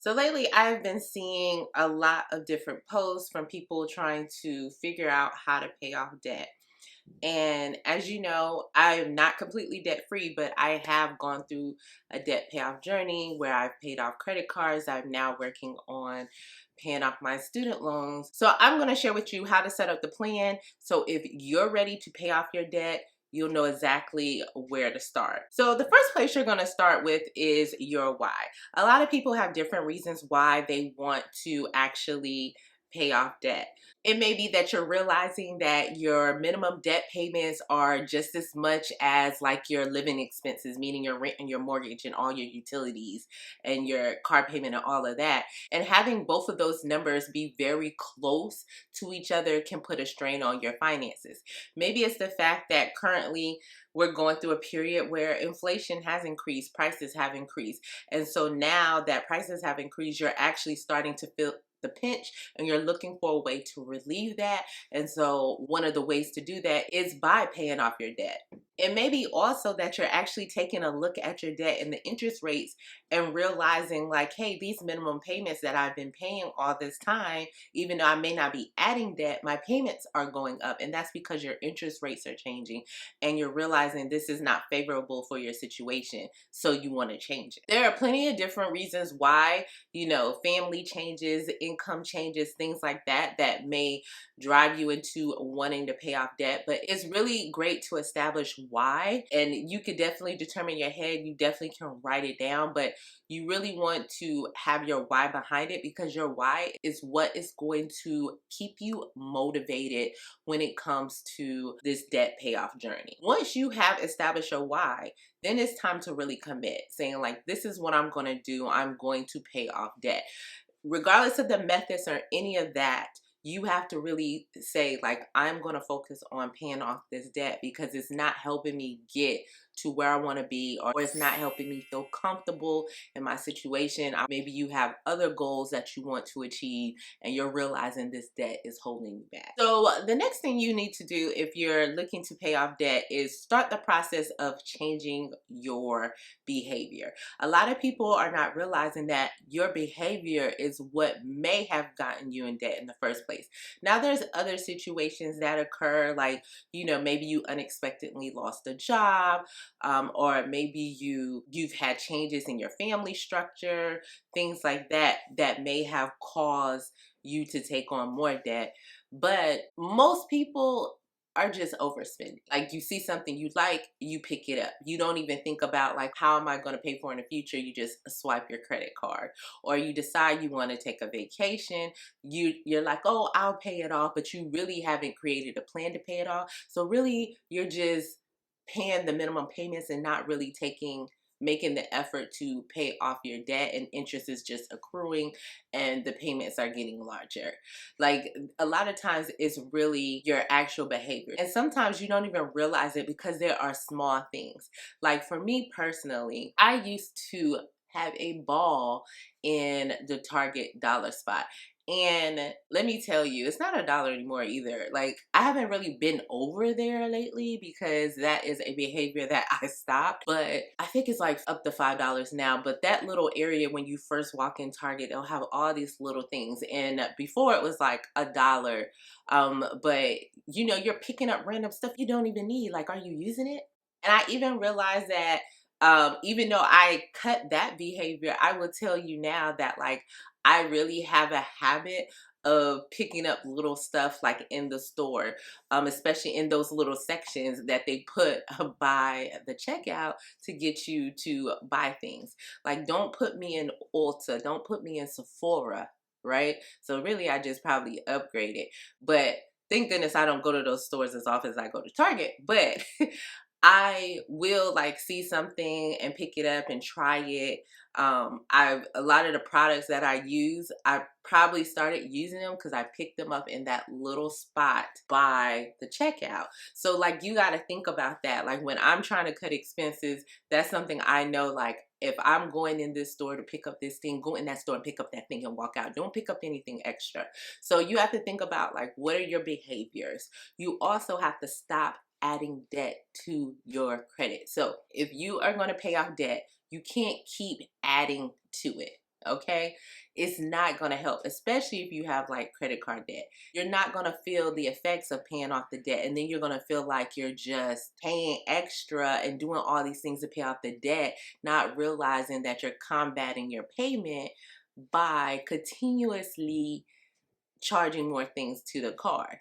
So lately, I've been seeing a lot of different posts from people trying to figure out how to pay off debt. And as you know, I am not completely debt free, but I have gone through a debt payoff journey where I've paid off credit cards. I'm now working on paying off my student loans. So I'm going to share with you how to set up the plan. So if you're ready to pay off your debt, you'll know exactly where to start. So the first place you're going to start with is your why. A lot of people have different reasons why they want to actually pay off debt. It may be that you're realizing that your minimum debt payments are just as much as like your living expenses, meaning your rent and your mortgage and all your utilities and your car payment and all of that. And having both of those numbers be very close to each other can put a strain on your finances. Maybe it's the fact that currently we're going through a period where inflation has increased, prices have increased. And so now that prices have increased, you're actually starting to feel the pinch and you're looking for a way to relieve that. And so one of the ways to do that is by paying off your debt. It may be also that you're actually taking a look at your debt and the interest rates and realizing like, hey, these minimum payments that I've been paying all this time, even though I may not be adding debt, my payments are going up. And that's because your interest rates are changing and you're realizing this is not favorable for your situation. So you want to change it. There are plenty of different reasons why, family changes, income changes, things like that, that may drive you into wanting to pay off debt. But it's really great to establish why. And you could definitely determine your head. You definitely can write it down, but you really want to have your why behind it, because your why is what is going to keep you motivated when it comes to this debt payoff journey. Once you have established your why, then it's time to really commit, saying like, this is what I'm going to do. I'm going to pay off debt. Regardless of the methods or any of that, you have to really say like, I'm going to focus on paying off this debt because it's not helping me get to where I want to be, or it's not helping me feel comfortable in my situation. Maybe you have other goals that you want to achieve and you're realizing this debt is holding you back. So the next thing you need to do if you're looking to pay off debt is start the process of changing your behavior. A lot of people are not realizing that your behavior is what may have gotten you in debt in the first place. Now there's other situations that occur, like, maybe you unexpectedly lost a job, or maybe you've had changes in your family structure, things like that, that may have caused you to take on more debt. But most people are just overspending. Like, you see something you like, you pick it up. You don't even think about like, how am I going to pay for in the future? You just swipe your credit card. Or you decide you want to take a vacation. You're like, oh, I'll pay it off, but you really haven't created a plan to pay it off. So really, you're just paying the minimum payments and not really making the effort to pay off your debt, and interest is just accruing and the payments are getting larger. Like, a lot of times it's really your actual behavior, and sometimes you don't even realize it because there are small things. Like, for me personally, I used to have a ball in the Target dollar spot. And let me tell you, it's not $1 anymore either. Like, I haven't really been over there lately because that is a behavior that I stopped. But I think it's like up to $5 now. But that little area when you first walk in Target, they'll have all these little things. And before it was like $1. But you're picking up random stuff you don't even need. Like, are you using it? And I even realized that even though I cut that behavior, I will tell you now that like, I really have a habit of picking up little stuff like in the store, especially in those little sections that they put by the checkout to get you to buy things. Like, don't put me in Ulta, don't put me in Sephora, right? So really, I just probably upgraded. But thank goodness I don't go to those stores as often as I go to Target. But I will like see something and pick it up and try it. A lot of the products that I use, I probably started using them because I picked them up in that little spot by the checkout. So like, you got to think about that. Like, when I'm trying to cut expenses, that's something I know, like, if I'm going in this store to pick up this thing, go in that store and pick up that thing and walk out. Don't pick up anything extra. So you have to think about like, what are your behaviors? You also have to stop adding debt to your credit. So if you are going to pay off debt, you can't keep adding to it. okay? It's not going to help, especially if you have like credit card debt. You're not going to feel the effects of paying off the debt, and then you're going to feel like you're just paying extra and doing all these things to pay off the debt, not realizing that you're combating your payment by continuously charging more things to the card,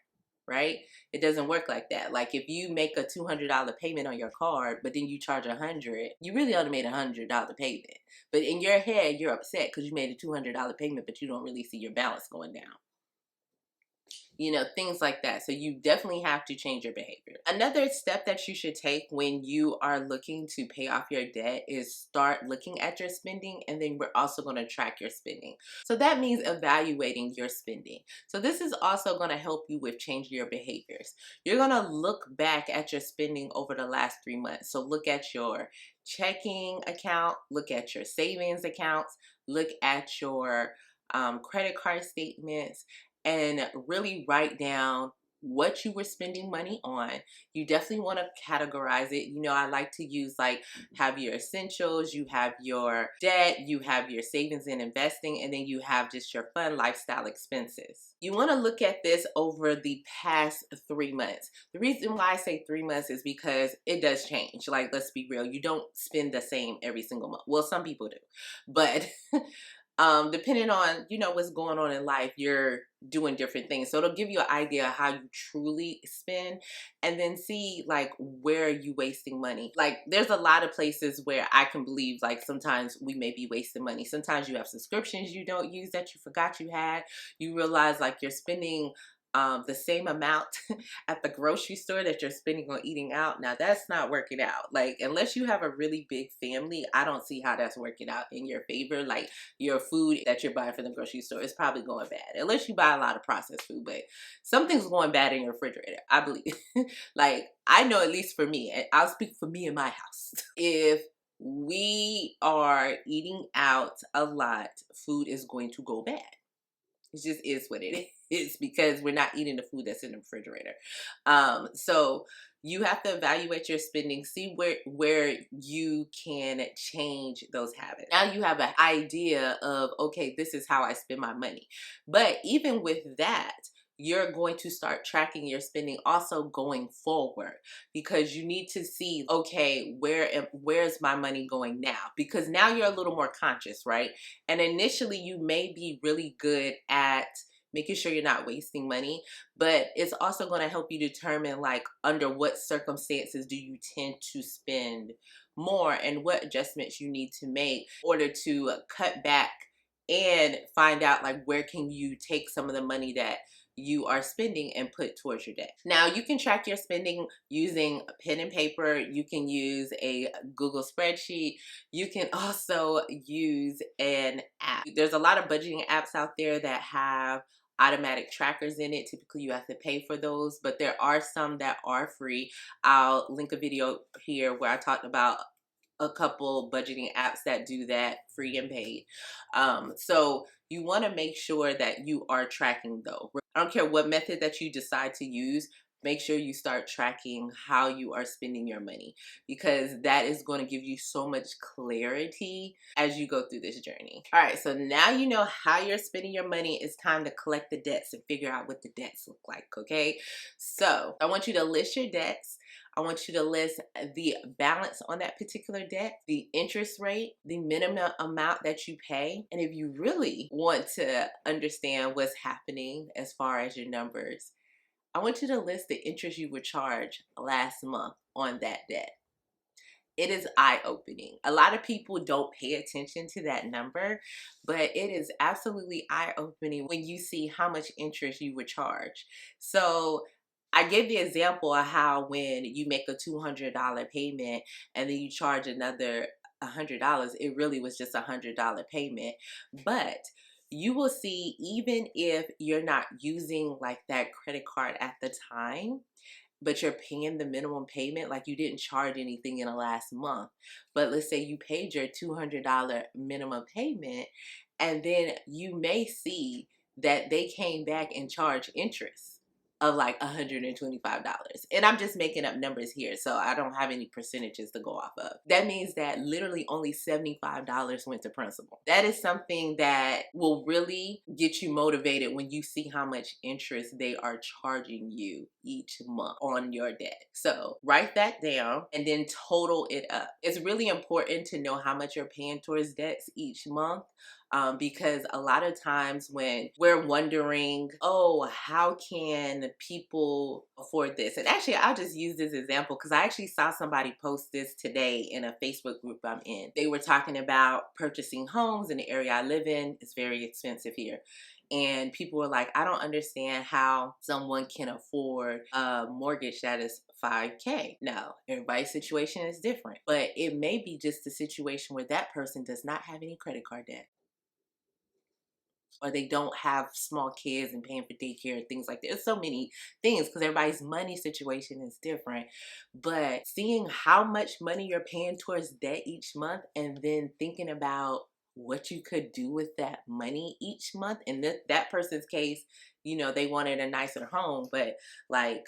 right? It doesn't work like that. Like if you make a $200 payment on your card, but then you charge 100, you really only made $100 payment. But in your head, you're upset because you made a $200 payment, but you don't really see your balance going down. You know, things like that. So you definitely have to change your behavior. Another step that you should take when you are looking to pay off your debt is start looking at your spending, and then we're also going to track your spending. So that means evaluating your spending. So this is also going to help you with changing your behaviors. You're going to look back at your spending over the last 3 months. So look at your checking account, look at your savings accounts, look at your credit card statements, and really write down what you were spending money on. You definitely want to categorize it. You know, I like to use like have your essentials, you have your debt, you have your savings and investing, and then you have just your fun lifestyle expenses. You want to look at this over the past 3 months. The reason why I say 3 months is because it does change. Like, let's be real, you don't spend the same every single month. Well, some people do, but depending on, you know, what's going on in life, you're doing different things. So it'll give you an idea of how you truly spend, and then see like where are you wasting money. Like there's a lot of places where I can believe like sometimes we may be wasting money. Sometimes you have subscriptions you don't use that you forgot you had. You realize like you're spending the same amount at the grocery store that you're spending on eating out. Now that's not working out. Like unless you have a really big family, I don't see how that's working out in your favor. Like your food that you're buying from the grocery store is probably going bad, unless you buy a lot of processed food. But something's going bad in your refrigerator, I believe. Like I know, at least for me, and I'll speak for me in my house. If we are eating out a lot, food is going to go bad. It just is what it is because we're not eating the food that's in the refrigerator. So you have to evaluate your spending, see where you can change those habits. Now you have an idea of, okay, this is how I spend my money. But even with that, you're going to start tracking your spending also going forward, because you need to see, okay, where's my money going now? Because now you're a little more conscious, right? And initially you may be really good at making sure you're not wasting money, but it's also going to help you determine like under what circumstances do you tend to spend more, and what adjustments you need to make in order to cut back and find out like where can you take some of the money that you are spending and put towards your debt. Now you can track your spending using pen and paper. You can use a Google spreadsheet. You can also use an app. There's a lot of budgeting apps out there that have automatic trackers in it. Typically you have to pay for those, but there are some that are free. I'll link a video here where I talked about a couple budgeting apps that do that, free and paid. So you want to make sure that you are tracking though. I don't care what method that you decide to use, make sure you start tracking how you are spending your money, because that is going to give you so much clarity as you go through this journey. All right, so now you know how you're spending your money. It's time to collect the debts and figure out what the debts look like, okay? So I want you to list your debts. I want you to list the balance on that particular debt, the interest rate, the minimum amount that you pay. And if you really want to understand what's happening as far as your numbers, I want you to list the interest you were charged last month on that debt. It is eye-opening. A lot of people don't pay attention to that number, but it is absolutely eye-opening when you see how much interest you were charged. So I gave the example of how when you make a $200 payment and then you charge another $100, it really was just a $100 payment. But you will see, even if you're not using like that credit card at the time, but you're paying the minimum payment, like you didn't charge anything in the last month. But let's say you paid your $200 minimum payment, and then you may see that they came back and charged interest. of like $125. And I'm just making up numbers here, so I don't have any percentages to go off of. That means that literally only $75 went to principal. That is something that will really get you motivated when you see how much interest they are charging you each month on your debt. So write that down and then total it up. It's really important to know how much you're paying towards debts each month. Because a lot of times when we're wondering, oh, how can people afford this? And actually, I'll just use this example because I actually saw somebody post this today in a Facebook group I'm in. They were talking about purchasing homes in the area I live in. It's very expensive here. And people were like, I don't understand how someone can afford a mortgage that is $5K. Now, everybody's situation is different, but it may be just a situation where that person does not have any credit card debt, or they don't have small kids and paying for daycare and things like that. There's so many things because everybody's money situation is different. But seeing how much money you're paying towards debt each month and then thinking about what you could do with that money each month. In that person's case, they wanted a nicer home, but like,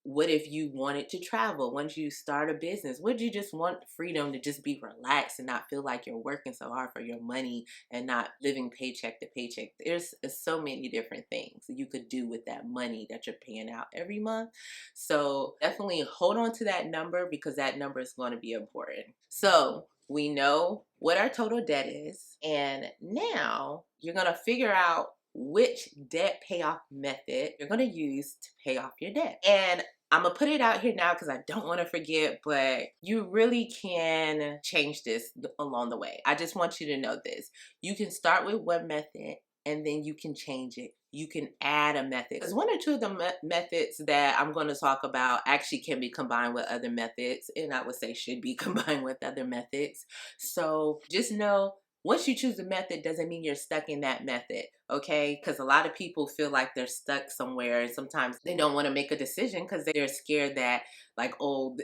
what if you wanted to travel once you start a business? Would you just want freedom to just be relaxed and not feel like you're working so hard for your money and not living paycheck to paycheck? There's so many different things you could do with that money that you're paying out every month. So definitely hold on to that number because that number is going to be important. So we know what our total debt is, and now you're going to figure out which debt payoff method you're going to use to pay off your debt. And I'm going to put it out here now because I don't want to forget, but you really can change this along the way. I just want you to know this. You can start with one method and then you can change it. You can add a method. Because one or two of the methods that I'm going to talk about actually can be combined with other methods, and I would say should be combined with other methods. So just know, once you choose a method doesn't mean you're stuck in that method, okay? Because a lot of people feel like they're stuck somewhere, and sometimes they don't want to make a decision because they're scared that, like, oh,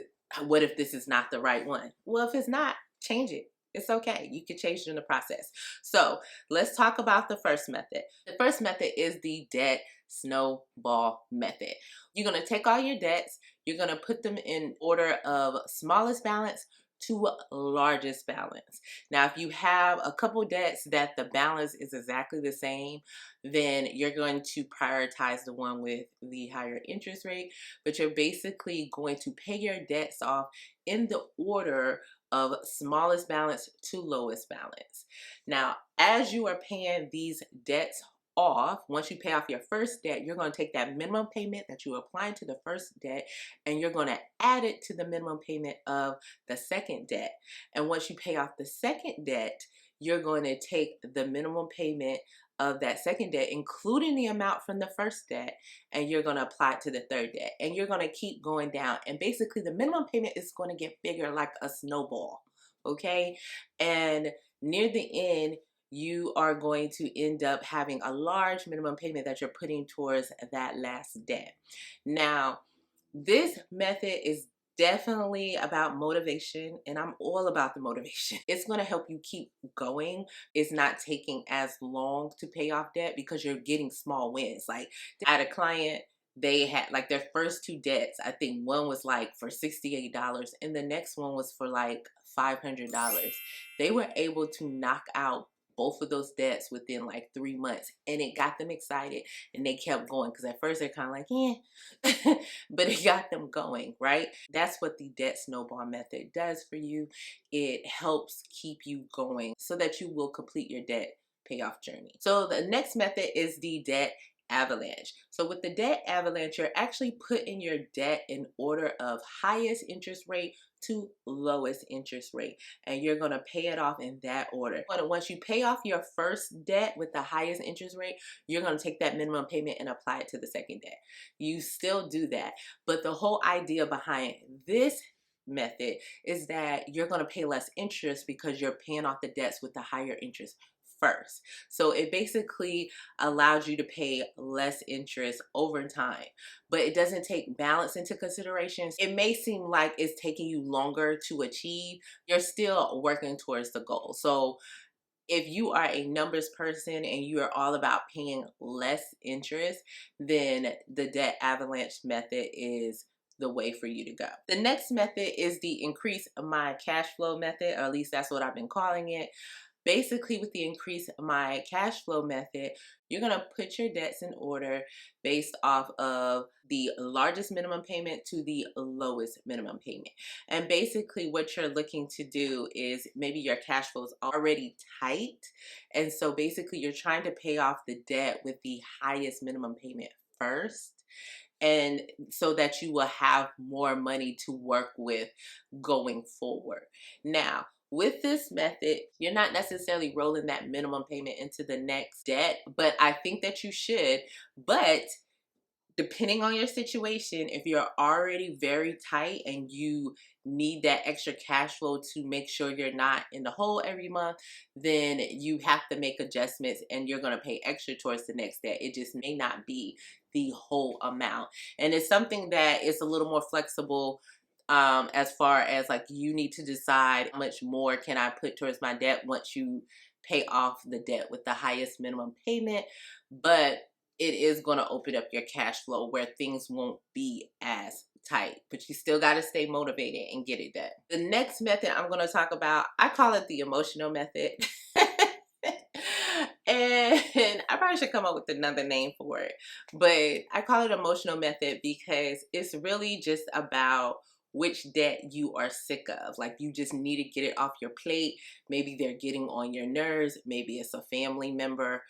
what if this is not the right one? Well, if it's not, change it. It's okay. You can change it in the process. So let's talk about the first method. The first method is the debt snowball method. You're going to take all your debts. You're going to put them in order of smallest balance to largest balance. Now, if you have a couple debts that the balance is exactly the same, then you're going to prioritize the one with the higher interest rate, but you're basically going to pay your debts off in the order of smallest balance to lowest balance. Now, as you are paying these debts off, once you pay off your first debt, you're going to take that minimum payment that you applied to the first debt and you're going to add it to the minimum payment of the second debt. And once you pay off the second debt, you're going to take the minimum payment of that second debt, including the amount from the first debt, and you're going to apply it to the third debt. And you're going to keep going down. And basically, the minimum payment is going to get bigger like a snowball, okay? And near the end, you are going to end up having a large minimum payment that you're putting towards that last debt. Now, this method is definitely about motivation, and I'm all about the motivation. It's going to help you keep going. It's not taking as long to pay off debt because you're getting small wins. Like, I had a client, they had like their first two debts. I think one was like for $68 and the next one was for like $500. They were able to knock out both of those debts within like 3 months, and it got them excited and they kept going because at first they're kind of like, yeah, but it got them going, right? That's what the debt snowball method does for you. It helps keep you going so that you will complete your debt payoff journey. So the next method is the debt avalanche. So with the debt avalanche, you're actually putting your debt in order of highest interest rate to lowest interest rate, and you're going to pay it off in that order. But once you pay off your first debt with the highest interest rate, you're going to take that minimum payment and apply it to the second debt. You still do that, but the whole idea behind this method is that you're going to pay less interest because you're paying off the debts with the higher interest first. So it basically allows you to pay less interest over time, but it doesn't take balance into consideration. It may seem like it's taking you longer to achieve. You're still working towards the goal. So If you are a numbers person and you are all about paying less interest, then the debt avalanche method is the way for you to go. The next method is the increase my cash flow method, or at least that's what I've been calling it. Basically, with the increase my cash flow method, you're going to put your debts in order based off of the largest minimum payment to the lowest minimum payment. And basically what you're looking to do is, maybe your cash flow is already tight, and so basically you're trying to pay off the debt with the highest minimum payment first, and so that you will have more money to work with going forward. Now, with this method, you're not necessarily rolling that minimum payment into the next debt, but I think that you should. But depending on your situation, if you're already very tight and you need that extra cash flow to make sure you're not in the hole every month, then you have to make adjustments and you're going to pay extra towards the next debt. It just may not be the whole amount. And it's something that is a little more flexible, as far as like, you need to decide how much more can I put towards my debt once you pay off the debt with the highest minimum payment. But it is going to open up your cash flow where things won't be as tight, but you still got to stay motivated and get it done. The next method I'm going to talk about, I call it the emotional method. And I probably should come up with another name for it, but I call it emotional method because it's really just about which debt you are sick of. Like, you just need to get it off your plate. Maybe they're getting on your nerves. Maybe it's a family member,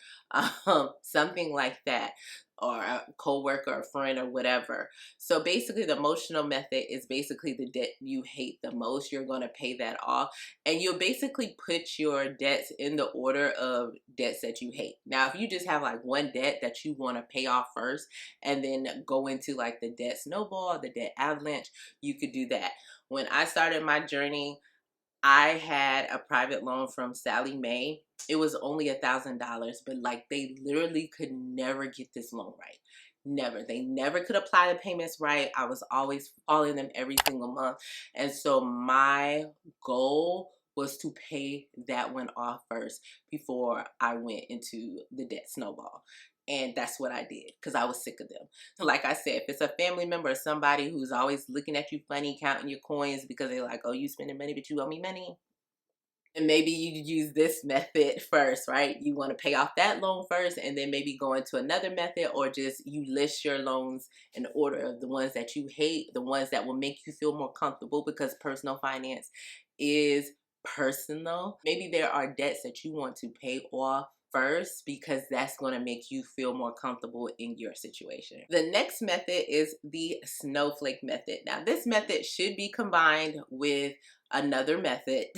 something like that, or a coworker, or a friend, or whatever. So basically, the emotional method is basically the debt you hate the most. You're going to pay that off, and you'll basically put your debts in the order of debts that you hate. Now, if you just have like one debt that you want to pay off first, and then go into like the debt snowball, the debt avalanche, you could do that. When I started my journey, I had a private loan from Sally Mae. It was only $1,000, but like, they literally could never get this loan right. Never. They never could apply the payments right. I was always calling them every single month. And so my goal was to pay that one off first before I went into the debt snowball. And that's what I did, because I was sick of them. So like I said, if it's a family member or somebody who's always looking at you funny, counting your coins because they're like, oh, you spending money, but you owe me money. And maybe you use this method first, right? You want to pay off that loan first, and then maybe go into another method, or just you list your loans in order of the ones that you hate, the ones that will make you feel more comfortable, because personal finance is personal. Maybe there are debts that you want to pay off first because that's going to make you feel more comfortable in your situation. The next method is the snowflake method. Now, this method should be combined with another method.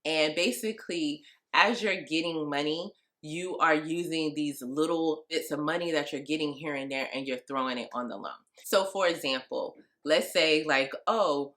And basically, as you're getting money, you are using these little bits of money that you're getting here and there, and you're throwing it on the loan. So for example, let's say like, oh,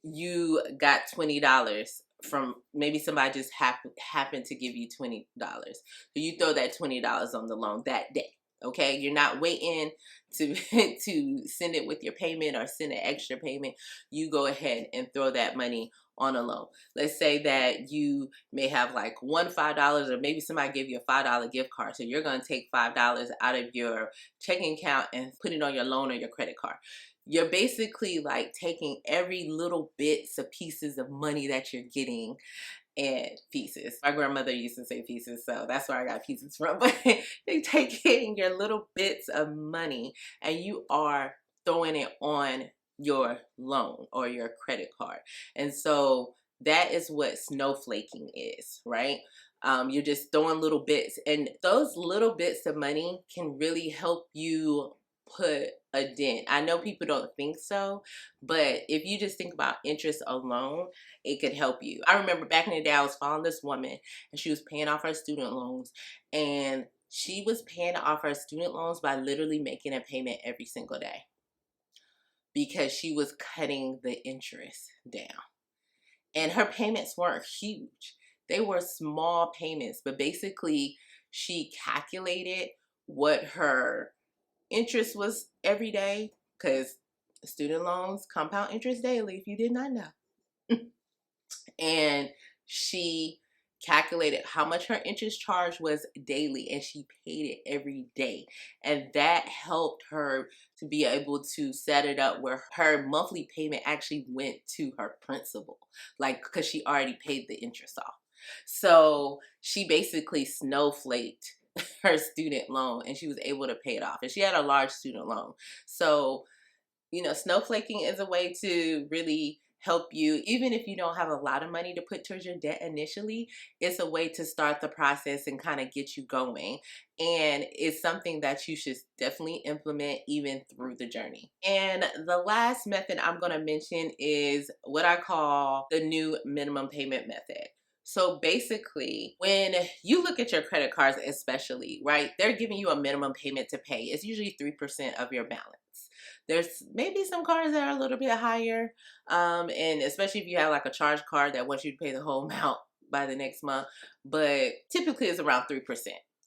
you got $20 from, maybe somebody just happened to give you $20. So you throw that $20 on the loan that day. Okay, you're not waiting to to send it with your payment or send an extra payment. You go ahead and throw that money on a loan. Let's say that you may have like one $5, or maybe somebody gave you a $5 gift card. So you're going to take $5 out of your checking account and put it on your loan or your credit card. You're basically like taking every little bits of pieces of money that you're getting, and pieces. My grandmother used to say pieces, so that's where I got pieces from. But you're taking your little bits of money and you are throwing it on your loan or your credit card. And so that is what snowflaking is, right? You're just throwing little bits, and those little bits of money can really help you put a dent. I know people don't think so, but if you just think about interest alone, it could help you. I remember back in the day, I was following this woman, and she was paying off her student loans, and she was paying off her student loans by literally making a payment every single day, because she was cutting the interest down. And her payments weren't huge. They were small payments, but basically she calculated what her interest was every day, because student loans compound interest daily, if you did not know. And she calculated how much her interest charge was daily, and she paid it every day. And that helped her to be able to set it up where her monthly payment actually went to her principal, like, because she already paid the interest off. So she basically snowflaked her student loan, and she was able to pay it off. And she had a large student loan. So, snowflaking is a way to really help you, even if you don't have a lot of money to put towards your debt initially. It's a way to start the process and kind of get you going. And it's something that you should definitely implement even through the journey. And the last method I'm going to mention is what I call the new minimum payment method. So basically, when you look at your credit cards, especially, right, they're giving you a minimum payment to pay. It's usually 3% of your balance. There's maybe some cards that are a little bit higher, and especially if you have like a charge card that wants you to pay the whole amount by the next month, but typically it's around 3%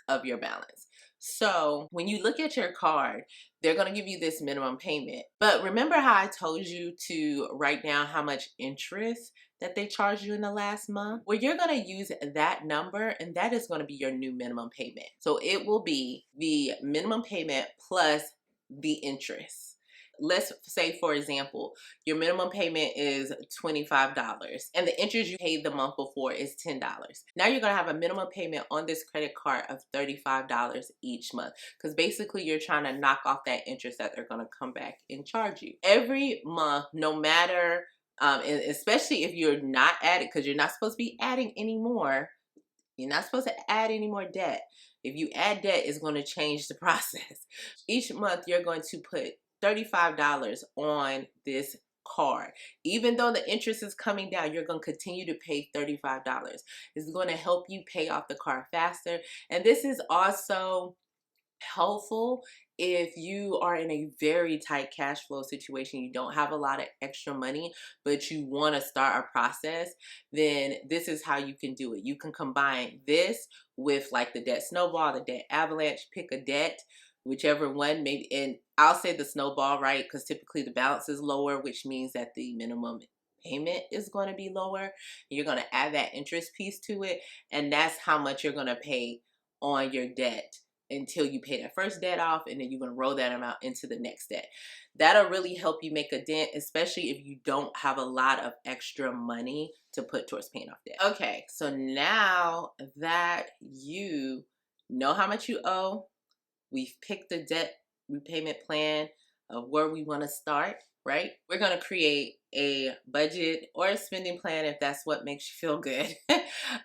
of your balance. So when you look at your card, they're going to give you this minimum payment. But remember how I told you to write down how much interest that they charged you in the last month? Well, you're going to use that number, and that is going to be your new minimum payment. So it will be the minimum payment plus the interest. Let's say, for example, your minimum payment is $25 and the interest you paid the month before is $10. Now you're going to have a minimum payment on this credit card of $35 each month, because basically you're trying to knock off that interest that they're going to come back and charge you every month, no matter, and especially if you're not adding, because you're not supposed to be adding anymore. You're not supposed to add any more debt. If you add debt, it's going to change the process. Each month you're going to put $35 on this card. Even though the interest is coming down, you're going to continue to pay $35. It's going to help you pay off the card faster. And this is also helpful if you are in a very tight cash flow situation, you don't have a lot of extra money, but you want to start a process, then this is how you can do it. You can combine this with like the debt snowball, the debt avalanche, pick a debt, whichever one, maybe, and I'll say the snowball, right? Because typically the balance is lower, which means that the minimum payment is going to be lower. You're going to add that interest piece to it, and that's how much you're going to pay on your debt until you pay that first debt off, and then you're going to roll that amount into the next debt. That'll really help you make a dent, especially if you don't have a lot of extra money to put towards paying off debt. Okay, so now that you know how much you owe, we've picked the debt repayment plan of where we want to start, right? We're going to create a budget or a spending plan, if that's what makes you feel good,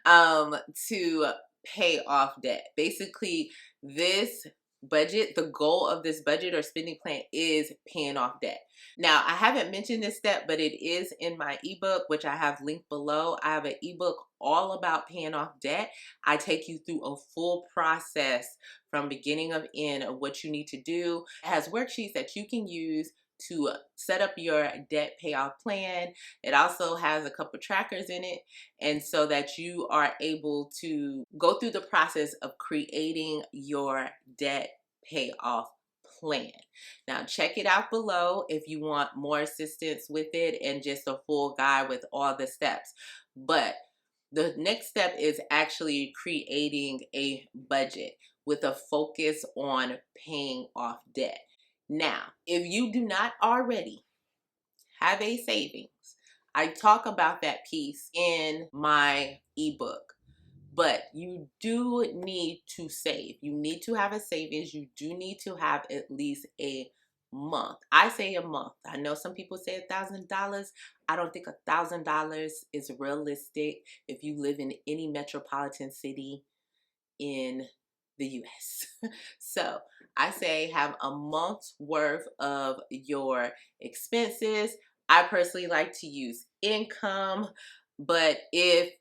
to pay off debt. Basically, this budget, the goal of this budget or spending plan is paying off debt. Now, I haven't mentioned this step, but it is in my ebook, which I have linked below. I have an ebook all about paying off debt. I take you through a full process from beginning of end of what you need to do. It has worksheets that you can use to set up your debt payoff plan. It also has a couple trackers in it, and so that you are able to go through the process of creating your debt payoff plan. Now check it out below if you want more assistance with it and just a full guide with all the steps. But the next step is actually creating a budget with a focus on paying off debt. Now, if you do not already have a savings, I talk about that piece in my ebook, but you do need to save. You need to have a savings. You do need to have at least a month. I say a month. I know some people say $1,000. I don't think $1,000 is realistic if you live in any metropolitan city in the US. So I say have a month's worth of your expenses. I personally like to use income, but if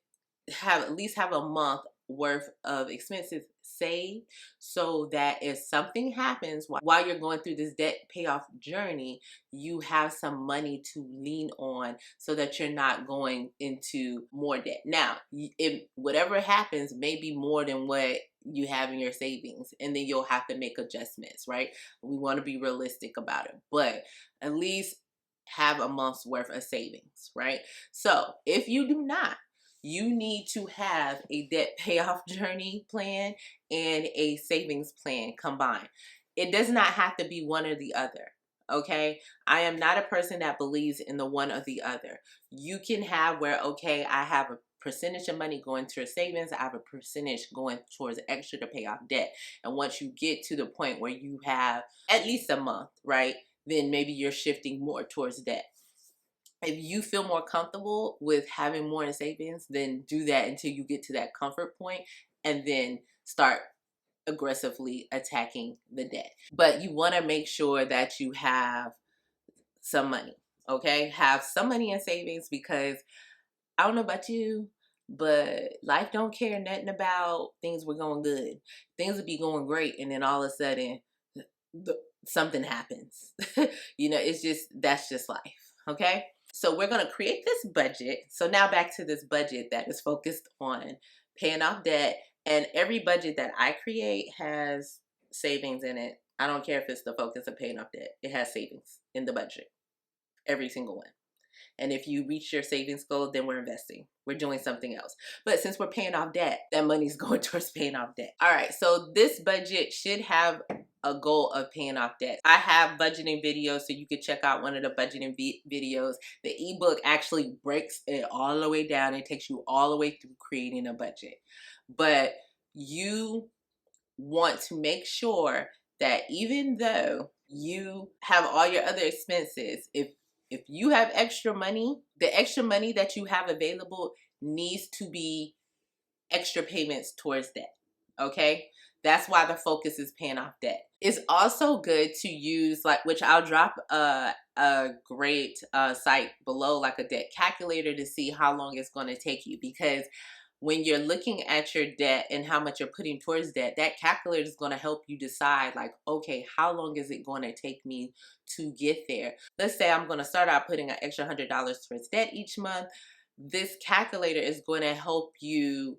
at least have a month worth of expenses saved, so that if something happens while you're going through this debt payoff journey, you have some money to lean on so that you're not going into more debt. Now, if whatever happens may be more than what you have in your savings, and then you'll have to make adjustments, right? We want to be realistic about it, but at least have a month's worth of savings, right? So if you do not, you need to have a debt payoff journey plan and a savings plan combined. It does not have to be one or the other. Okay, I am not a person that believes in the one or the other. You can have where, okay, I have a percentage of money going towards savings, I have a percentage going towards extra to pay off debt. And once you get to the point where you have at least a month, right, then maybe you're shifting more towards debt. If you feel more comfortable with having more in savings, then do that until you get to that comfort point, and then start aggressively attacking the debt. But you want to make sure that you have some money, okay? Have some money in savings, because I don't know about you, but life don't care nothing about things were going good. Things would be going great, and then all of a sudden, something happens. It's just, that's just life, okay? So we're going to create this budget. So now back to this budget that is focused on paying off debt. And every budget that I create has savings in it. I don't care if it's the focus of paying off debt. It has savings in the budget. Every single one. And if you reach your savings goal, then we're investing. We're doing something else. But since we're paying off debt, that money's going towards paying off debt. All right, so this budget should have a goal of paying off debt. I have budgeting videos, so you could check out one of the budgeting videos. The ebook actually breaks it all the way down. It takes you all the way through creating a budget. But you want to make sure that even though you have all your other expenses, if you have extra money, the extra money that you have available needs to be extra payments towards debt, okay? That's why the focus is paying off debt. It's also good to use, like, which I'll drop a great site below, like a debt calculator, to see how long it's going to take you. Because when you're looking at your debt and how much you're putting towards debt, that calculator is going to help you decide, like, okay, how long is it going to take me to get there? Let's say I'm going to start out putting an extra $100 towards debt each month. This calculator is going to help you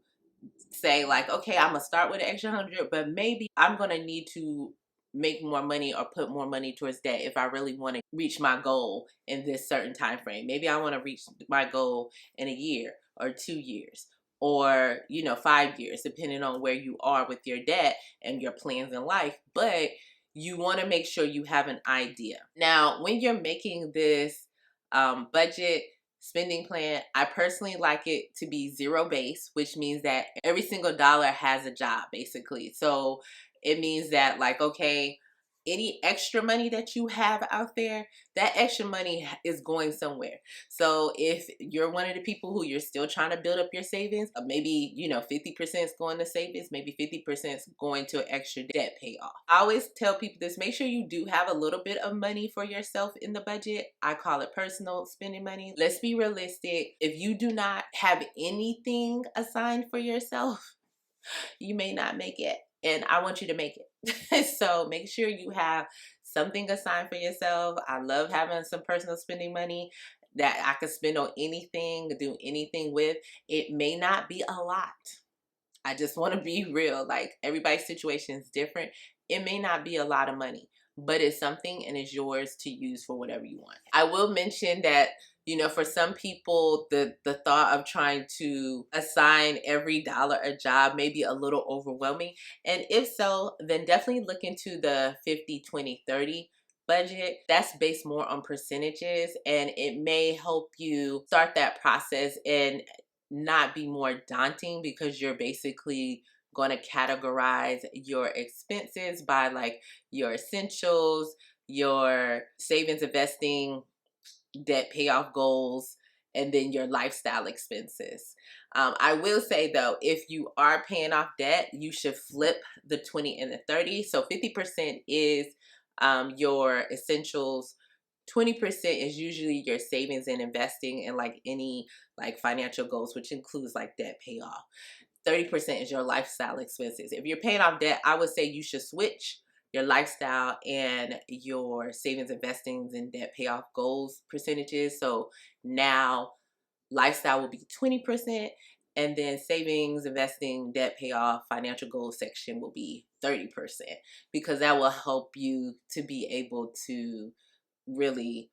say, like, okay, I'm going to start with an extra 100, but maybe I'm going to need to make more money or put more money towards debt if I really want to reach my goal in this certain time frame. Maybe I want to reach my goal in a year or 2 years, or 5 years, depending on where you are with your debt and your plans in life. But you want to make sure you have an idea. Now, when you're making this budget spending plan, I personally like it to be zero base, which means that every single dollar has a job, basically. So it means that, like, okay, any extra money that you have out there, that extra money is going somewhere. So if you're one of the people who you're still trying to build up your savings, maybe 50% is going to savings, maybe 50% is going to extra debt payoff. I always tell people this: make sure you do have a little bit of money for yourself in the budget. I call it personal spending money. Let's be realistic. If you do not have anything assigned for yourself, you may not make it. And I want you to make it. So make sure you have something assigned for yourself. I love having some personal spending money that I can spend on anything, do anything with. It may not be a lot. I just want to be real. Like, everybody's situation is different. It may not be a lot of money, but it's something, and it's yours to use for whatever you want. I will mention that, for some people, the thought of trying to assign every dollar a job may be a little overwhelming. And if so, then definitely look into the 50-20-30 budget. That's based more on percentages, and it may help you start that process and not be more daunting, because you're basically going to categorize your expenses by, like, your essentials, your savings, investing, debt payoff goals, and then your lifestyle expenses. I will say, though, if you are paying off debt, you should flip the 20 and the 30. So 50% is your essentials. 20% is usually your savings and investing, and like any financial goals, which includes like debt payoff. 30% is your lifestyle expenses. If you're paying off debt, I would say you should switch your lifestyle and your savings, investings, and debt payoff goals percentages. So now lifestyle will be 20%, and then savings, investing, debt payoff, financial goals section will be 30%, because that will help you to be able to really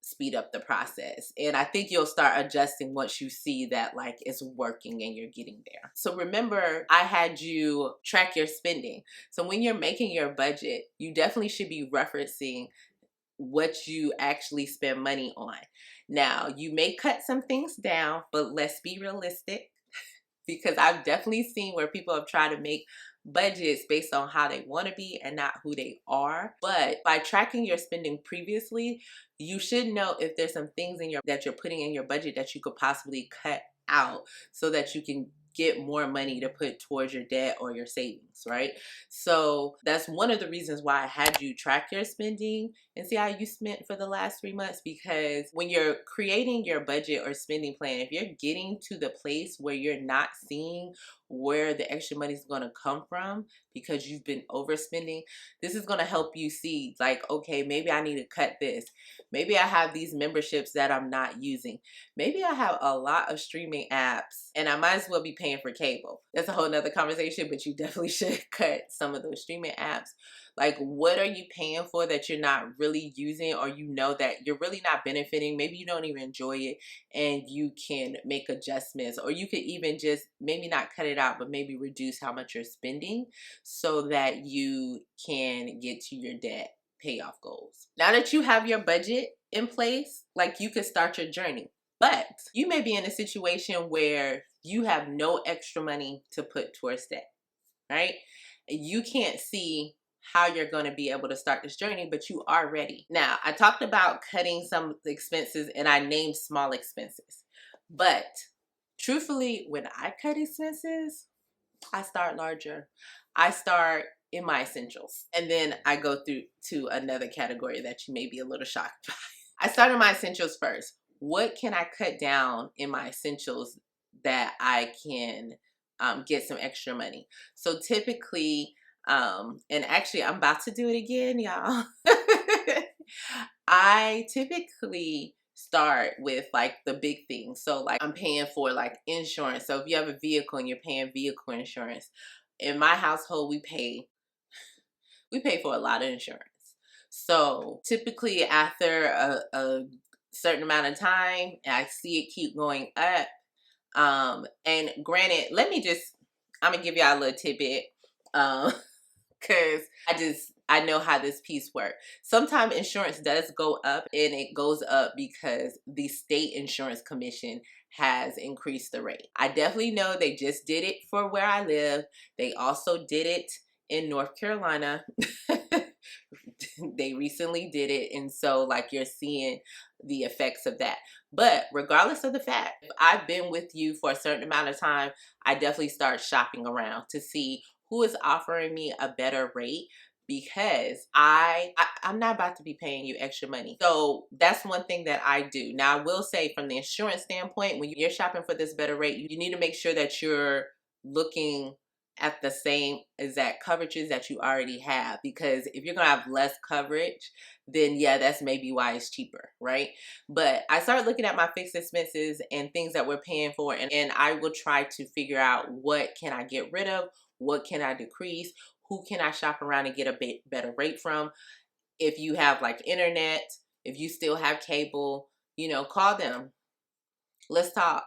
speed up the process. And I think you'll start adjusting once you see that like it's working and you're getting there. So remember, I had you track your spending. So when you're making your budget, you definitely should be referencing what you actually spend money on. Now, you may cut some things down, but let's be realistic, because I've definitely seen where people have tried to make budgets based on how they want to be and not who they are. But by tracking your spending previously, you should know if there's some things in your that you're putting in your budget that you could possibly cut out so that you can get more money to put towards your debt or your savings, right? So that's one of the reasons why I had you track your spending and see how you spent for the last 3 months. Because when you're creating your budget or spending plan, if you're getting to the place where you're not seeing where the extra money is going to come from because you've been overspending, this is going to help you see like, okay, maybe I need to cut this. Maybe I have these memberships that I'm not using. Maybe I have a lot of streaming apps and I might as well be paying for cable. That's a whole nother conversation, but you definitely should cut some of those streaming apps. Like, what are you paying for that you're not really using, or you know that you're really not benefiting? Maybe you don't even enjoy it and you can make adjustments, or you could even just maybe not cut it out, but maybe reduce how much you're spending so that you can get to your debt payoff goals. Now that you have your budget in place, like, you can start your journey. But you may be in a situation where you have no extra money to put towards debt, right? You can't see how you're going to be able to start this journey, but you are ready. Now, I talked about cutting some expenses and I named small expenses. But truthfully, when I cut expenses, I start larger. I start in my essentials. And then I go through to another category that you may be a little shocked by. I start in my essentials first. What can I cut down in my essentials that I can get some extra money? So typically, and actually I'm about to do it again, y'all. I typically start with like the big things. So like I'm paying for like insurance. So if you have a vehicle and you're paying vehicle insurance, in my household we pay for a lot of insurance. So typically after a certain amount of time, I see it keep going up. And granted, I'm gonna give y'all a little tidbit. Cause I know how this piece works. Sometimes insurance does go up, and it goes up because the state insurance commission has increased the rate. I definitely know they just did it for where I live. They also did it in North Carolina. They recently did it, and so like you're seeing the effects of that. But regardless of the fact, if I've been with you for a certain amount of time, I definitely start shopping around to see who is offering me a better rate, because I'm not about to be paying you extra money. So that's one thing that I do. Now I will say, from the insurance standpoint, when you're shopping for this better rate, you need to make sure that you're looking at the same exact coverages that you already have, because if you're gonna have less coverage, then yeah, that's maybe why it's cheaper, right? But I started looking at my fixed expenses and things that we're paying for, and I will try to figure out what can I get rid of, what can I decrease, who can I shop around and get a better rate from. If you have like internet, if you still have cable, call them. Let's talk.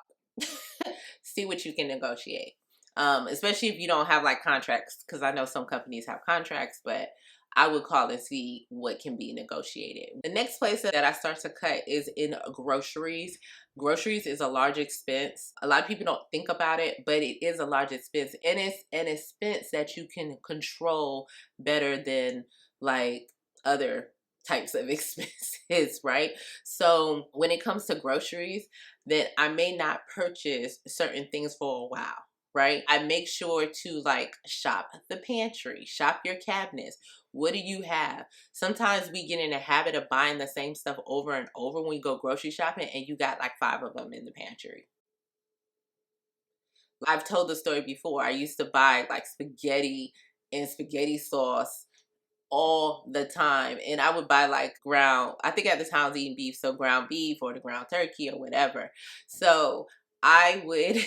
See what you can negotiate. Especially if you don't have like contracts, because I know some companies have contracts, but I would call and see what can be negotiated. The next place that I start to cut is in groceries. Groceries is a large expense. A lot of people don't think about it, but it is a large expense, and it's an expense that you can control better than like other types of expenses, right? So when it comes to groceries, then I may not purchase certain things for a while, right? I make sure to like shop the pantry, shop your cabinets. What do you have? Sometimes we get in a habit of buying the same stuff over and over when we go grocery shopping, and you got like 5 of them in the pantry. I've told the story before. I used to buy like spaghetti and spaghetti sauce all the time, and I would buy like I think at the time I was eating beef, so ground beef or the ground turkey or whatever. So I would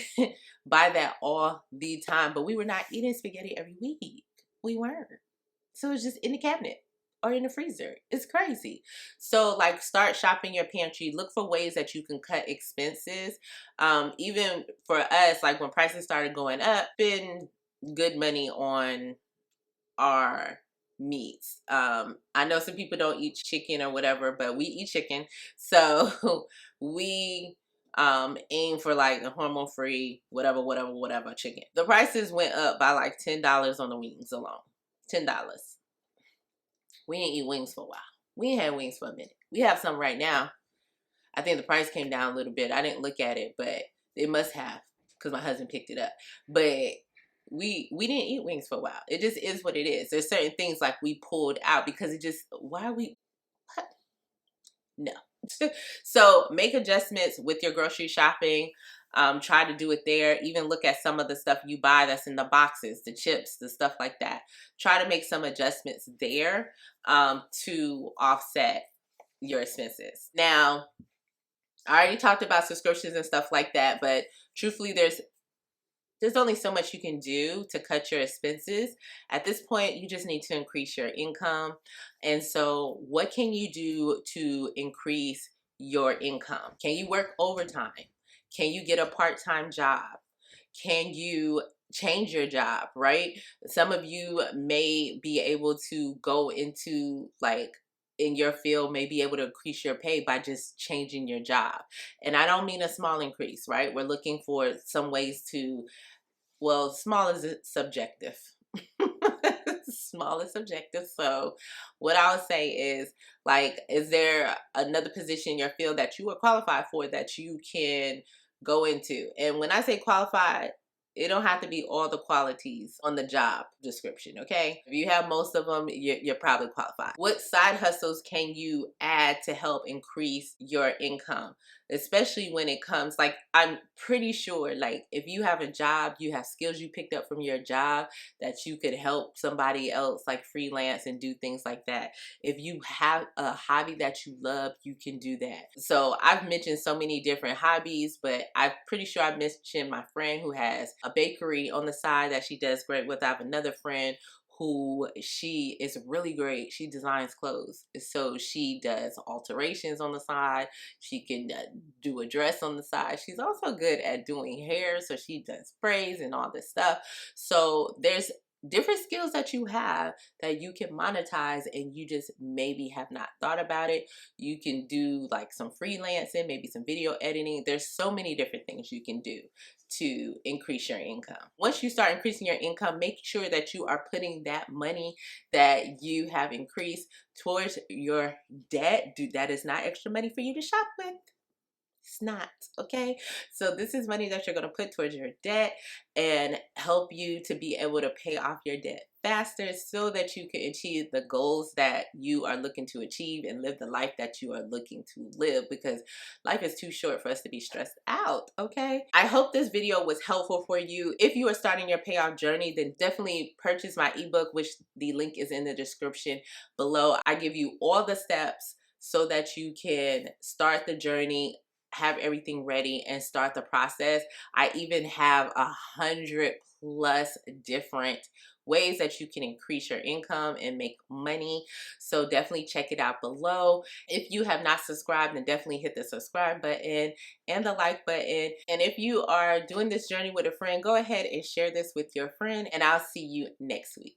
buy that all the time, but we were not eating spaghetti every week. We weren't. So it was just in the cabinet. are in the freezer. It's crazy. So like start shopping your pantry. Look for ways that you can cut expenses. Even for us, like when prices started going up, spend good money on our meats. I know some people don't eat chicken or whatever, but we eat chicken. So we aim for like a hormone free, whatever chicken. The prices went up by like $10 on the wings alone. $10. We ain't eat wings for a while. We ain't had wings for a minute. We have some right now. I think the price came down a little bit. I didn't look at it, but it must have because my husband picked it up. But we didn't eat wings for a while. It just is what it is. There's certain things like we pulled out because it just, why are we, what? No. So make adjustments with your grocery shopping. Try to do it there. Even look at some of the stuff you buy that's in the boxes, the chips, the stuff like that. Try to make some adjustments there to offset your expenses. Now, I already talked about subscriptions and stuff like that, but truthfully, there's only so much you can do to cut your expenses. At this point, you just need to increase your income. And so what can you do to increase your income? Can you work overtime? Can you get a part-time job? Can you change your job, right? Some of you may be able to go into like in your field, may be able to increase your pay by just changing your job. And I don't mean a small increase, right? We're looking for some ways to, well, small is subjective. Small is subjective. So what I would say is, like, is there another position in your field that you are qualified for that you can go into? And when I say qualified, it don't have to be all the qualities on the job description, okay? If you have most of them, you're probably qualified. What side hustles can you add to help increase your income? Especially when it comes, like, I'm pretty sure, like, if you have a job, you have skills you picked up from your job that you could help somebody else, like, freelance and do things like that. If you have a hobby that you love, you can do that. So I've mentioned so many different hobbies, but I'm pretty sure I mentioned my friend who has a bakery on the side that she does great with. I have another friend who she is really great. She designs clothes. So she does alterations on the side. She can do a dress on the side. She's also good at doing hair. So she does sprays and all this stuff. So there's different skills that you have that you can monetize and you just maybe have not thought about it. You can do like some freelancing, maybe some video editing. There's so many different things you can do to increase your income. Once you start increasing your income, make sure that you are putting that money that you have increased towards your debt. That is not extra money for you to shop with. It's not, okay? So this is money that you're going to put towards your debt and help you to be able to pay off your debt faster so that you can achieve the goals that you are looking to achieve and live the life that you are looking to live, because life is too short for us to be stressed out, okay? I hope this video was helpful for you. If you are starting your payoff journey, then definitely purchase my ebook, which the link is in the description below. I give you all the steps so that you can start the journey, have everything ready, and start the process. I even have 100+ different ways that you can increase your income and make money. So definitely check it out below. If you have not subscribed, then definitely hit the subscribe button and the like button. And if you are doing this journey with a friend, go ahead and share this with your friend, and I'll see you next week.